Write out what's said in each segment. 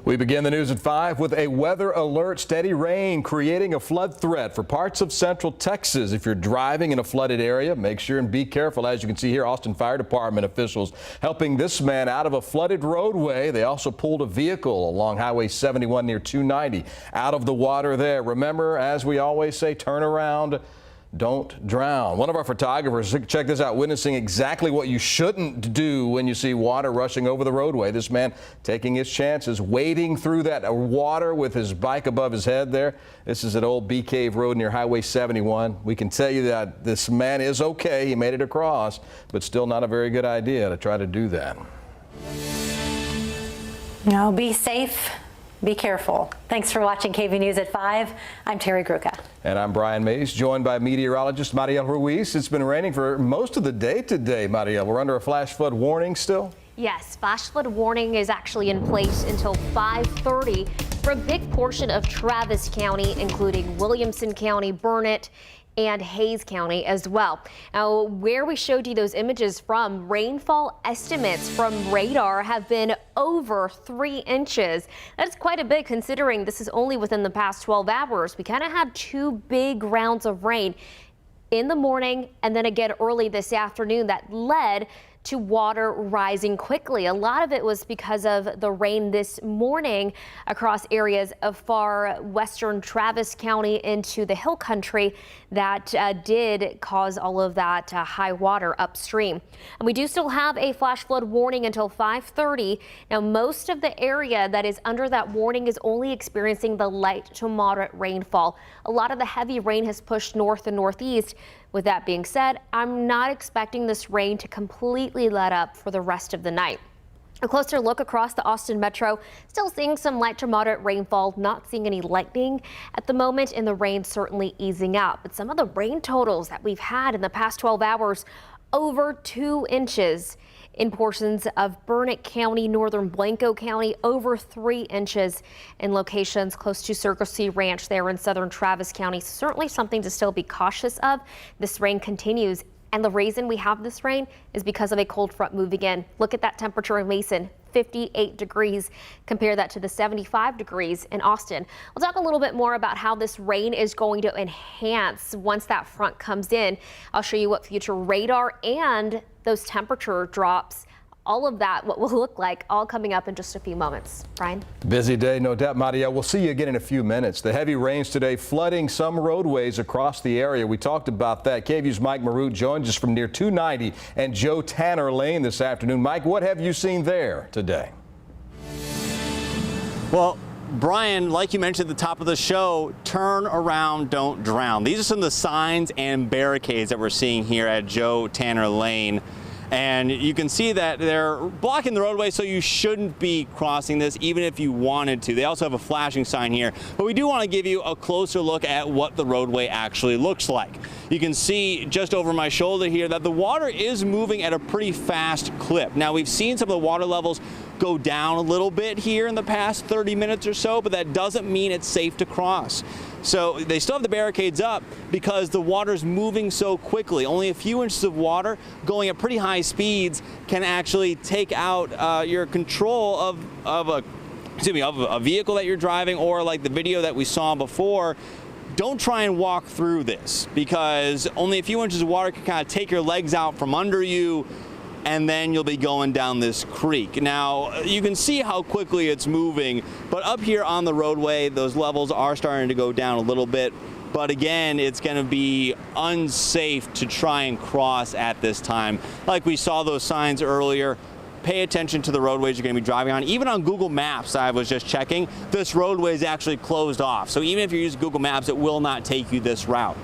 We begin the news at 5 with a weather alert. Steady rain creating a flood threat for parts of central Texas. If you're driving in a flooded area, make sure and be careful. As you can see here, Austin Fire Department officials helping this man out of a flooded roadway. They also pulled a vehicle along Highway 71 near 290 out of the water there. Remember, as we always say, turn around. Don't drown. One of our photographers, check this out, witnessing exactly what you shouldn't do when you see water rushing over the roadway. This man taking his chances, wading through that water with his bike above his head there. This is at Old Bee Cave Road near Highway 71. We can tell you that this man is okay. He made it across, but still not a very good idea to try to do that. No, be safe. Be careful. Thanks for watching KVUE News at 5. I'm Terry Gruca. And I'm Brian Mays, joined by meteorologist Mariel Ruiz. It's been raining for most of the day today, Mariel. We're under a flash flood warning still? Yes, flash flood warning is actually in place until 5:30 for a big portion of Travis County, including Williamson County, Burnett, and Hayes County as well. Now, where we showed you those images from, rainfall estimates from radar have been over 3 inches. That's quite a bit considering this is only within the past 12 hours. We kind of had 2 big rounds of rain in the morning and then again early this afternoon that led to water rising quickly. A lot of it was because of the rain this morning across areas of far western Travis County into the hill country that did cause all of that high water upstream. And we do still have a flash flood warning until 5:30. Now, most of the area that is under that warning is only experiencing the light to moderate rainfall. A lot of the heavy rain has pushed north and northeast. With that being said, I'm not expecting this rain to completely let up for the rest of the night. A closer look across the Austin metro, still seeing some light to moderate rainfall, not seeing any lightning at the moment, and the rain certainly easing up. But some of the rain totals that we've had in the past 12 hours, over 2 inches in portions of Burnett County, northern Blanco County, over 3 inches in locations close to Circle C Ranch there in southern Travis County. So certainly something to still be cautious of. This rain continues, and the reason we have this rain is because of a cold front moving in. Look at that temperature in Mason. 58 degrees. Compare that to the 75 degrees in Austin. We'll talk a little bit more about how this rain is going to enhance once that front comes in. I'll show you what future radar and those temperature drops, all of that, what will look like, all coming up in just a few moments. Brian? Busy day, no doubt, Maria. We'll see you again in a few minutes. The heavy rains today flooding some roadways across the area. We talked about that. KVUE's Mike Maroot joins us from near 290 and Joe Tanner Lane this afternoon. Mike, what have you seen there today? Well, Brian, like you mentioned at the top of the show, turn around, don't drown. These are some of the signs and barricades that we're seeing here at Joe Tanner Lane. And you can see that they're blocking the roadway, so you shouldn't be crossing this even if you wanted to. They also have a flashing sign here, but we do want to give you a closer look at what the roadway actually looks like. You can see just over my shoulder here that the water is moving at a pretty fast clip. Now, we've seen some of the water levels go down a little bit here in the past 30 minutes or so, but that doesn't mean it's safe to cross. So they still have the barricades up because the water's moving so quickly. Only a few inches of water going at pretty high speeds can actually take out your control of a vehicle that you're driving, or like the video that we saw before. Don't try and walk through this because only a few inches of water can kind of take your legs out from under you, and then you'll be going down this creek. Now, you can see how quickly it's moving, but up here on the roadway, those levels are starting to go down a little bit. But again, it's going to be unsafe to try and cross at this time. Like we saw those signs earlier, pay attention to the roadways you're going to be driving on. Even on Google Maps, I was just checking, this roadway is actually closed off. So even if you use Google Maps, it will not take you this route.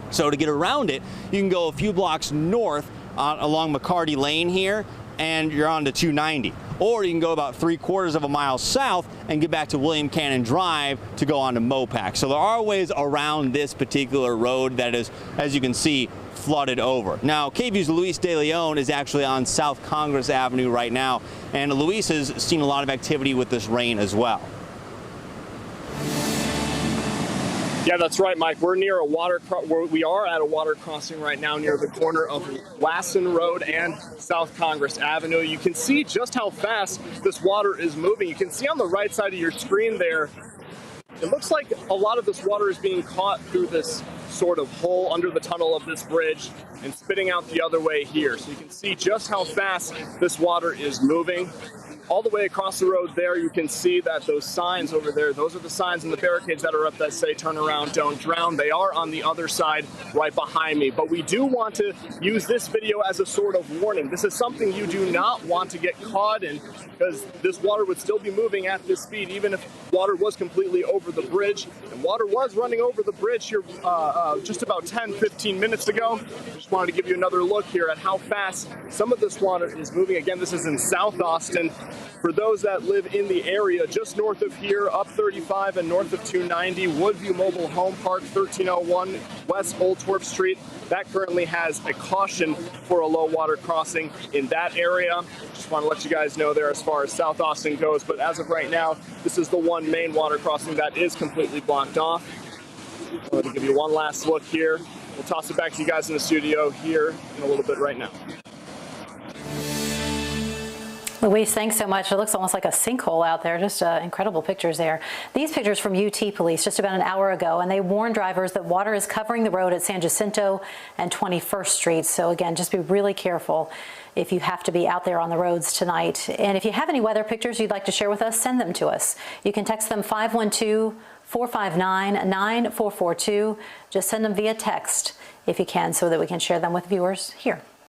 So to get around it, you can go a few blocks north along McCarty Lane here, and you're on to 290. Or you can go about 3/4 of a mile south and get back to William Cannon Drive to go on to Mopac. So there are ways around this particular road that is, as you can see, flooded over. Now, KVUE's Luis De Leon is actually on South Congress Avenue right now, and Luis has seen a lot of activity with this rain as well. Yeah, that's right, Mike. We are at a water crossing right now near the corner of Lassen Road and South Congress Avenue. You can see just how fast this water is moving. You can see on the right side of your screen there, it looks like a lot of this water is being caught through this sort of hole under the tunnel of this bridge and spitting out the other way here. So you can see just how fast this water is moving. All the way across the road there, you can see that those signs over there, those are the signs and the barricades that are up that say turn around, don't drown. They are on the other side right behind me. But we do want to use this video as a sort of warning. This is something you do not want to get caught in, because this water would still be moving at this speed even if water was completely over the bridge. And water was running over the bridge here just about 10-15 minutes ago. Just wanted to give you another look here at how fast some of this water is moving. Again, this is in South Austin. For those that live in the area, just north of here, up 35 and north of 290, Woodview Mobile Home Park, 1301 West Old Torp Street, that currently has a caution for a low water crossing in that area. Just want to let you guys know there as far as South Austin goes, but as of right now, this is the one main water crossing that is completely blocked off. I'm going to give you one last look here. We'll toss it back to you guys in the studio here in a little bit right now. Louise, thanks so much. It looks almost like a sinkhole out there. Just incredible pictures there. These pictures from UT Police just about an hour ago, and they warned drivers that water is covering the road at San Jacinto and 21st Street. So again, just be really careful if you have to be out there on the roads tonight. And if you have any weather pictures you'd like to share with us, send them to us. You can text them 512-459-9442. Just send them via text if you can, so that we can share them with viewers here.